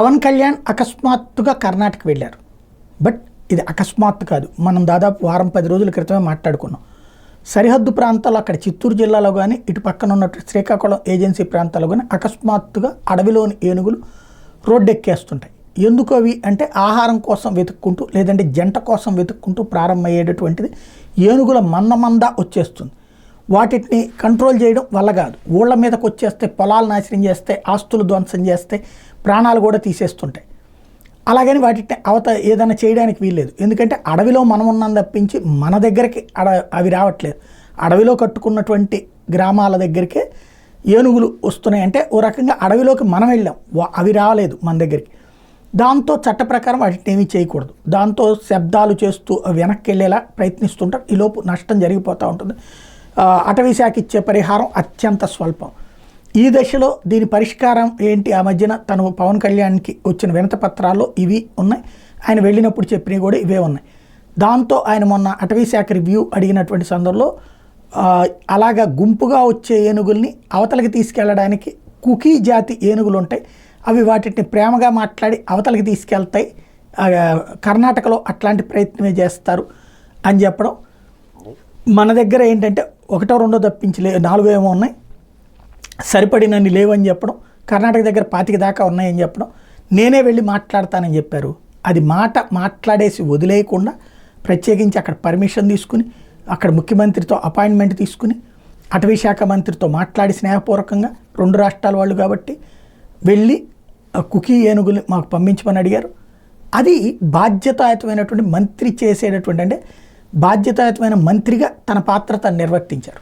పవన్ కళ్యాణ్ అకస్మాత్తుగా కర్ణాటక వెళ్ళారు. బట్ ఇది అకస్మాత్తు కాదు. మనం దాదాపు వారం 10 రోజుల క్రితమే మాట్లాడుకున్నాం. సరిహద్దు ప్రాంతాల్లో అక్కడ చిత్తూరు జిల్లాలో కానీ ఇటు పక్కన ఉన్నట్టు శ్రీకాకుళం ఏజెన్సీ ప్రాంతాల్లో కానీ అకస్మాత్తుగా అడవిలోని ఏనుగులు రోడ్డెక్కేస్తుంటాయి. ఎందుకు అవి అంటే ఆహారం కోసం వెతుక్కుంటూ లేదంటే జంట కోసం వెతుక్కుంటూ ప్రారంభమయ్యేటటువంటిది ఏనుగుల మంద వచ్చేస్తుంది. వాటిని కంట్రోల్ చేయడం వల్ల కాదు, ఊళ్ళ మీదకి వచ్చేస్తే పొలాలు నాశనం చేస్తే, ఆస్తులు ధ్వంసం చేస్తే, ప్రాణాలు కూడా తీసేస్తుంటాయి. అలాగని వాటిని ఏదైనా చేయడానికి వీల్లేదు. ఎందుకంటే అడవిలో మనం ఉన్నాం తప్పించి మన దగ్గరికి అవి రావట్లేదు. అడవిలో కట్టుకున్నటువంటి గ్రామాల దగ్గరికే ఏనుగులు వస్తున్నాయి. అంటే ఓ రకంగా అడవిలోకి మనం వెళ్ళాం, అవి రాలేదు మన దగ్గరికి. దాంతో చట్ట ప్రకారం వాటిని ఏమీ చేయకూడదు. దాంతో శబ్దాలు చేస్తూ వెనక్కి వెళ్ళేలా ప్రయత్నిస్తుంటారు. ఈలోపు నష్టం జరిగిపోతూ ఉంటుంది. అటవీ శాఖ ఇచ్చే పరిహారం అత్యంత స్వల్పం. ఈ దశలో దీని పరిష్కారం ఏంటి? ఆ మధ్యన తను పవన్ కళ్యాణ్కి వచ్చిన వినతి పత్రాల్లో ఇవి ఉన్నాయి, ఆయన వెళ్ళినప్పుడు చెప్పినవి కూడా ఇవే ఉన్నాయి. దాంతో ఆయన మొన్న అటవీ శాఖ రివ్యూ అడిగినటువంటి సందర్భంలో అలాగా గుంపుగా వచ్చే ఏనుగుల్ని అవతలకి తీసుకెళ్ళడానికి కుకీ జాతి ఏనుగులు ఉంటాయి, అవి వాటిని ప్రేమగా మాట్లాడి అవతలకి తీసుకెళ్తాయి, కర్ణాటకలో అట్లాంటి ప్రయత్నమే చేస్తారు అని చెప్పడం. మన దగ్గర ఏంటంటే 1, 2 తప్పించి 4 ఏమో ఉన్నాయి, సరిపడినన్ని లేవని చెప్పడం. కర్ణాటక దగ్గర 25 దాకా ఉన్నాయని చెప్పడం. నేనే వెళ్ళి మాట్లాడతానని చెప్పారు. అది మాట్లాడేసి వదిలేయకుండా ప్రత్యేకించి అక్కడ పర్మిషన్ తీసుకుని అక్కడ ముఖ్యమంత్రితో అపాయింట్మెంట్ తీసుకుని అటవీ శాఖ మంత్రితో మాట్లాడి స్నేహపూర్వకంగా 2 రాష్ట్రాల వాళ్ళు కాబట్టి వెళ్ళి కుకీ ఏనుగులు మాకు పంపించమని అడిగారు. అది బాధ్యతాయుతమైనటువంటి మంత్రి చేసేటటువంటి, అంటే బాధ్యతాయుతమైన మంత్రిగా తన పాత్ర తను నిర్వర్తించారు.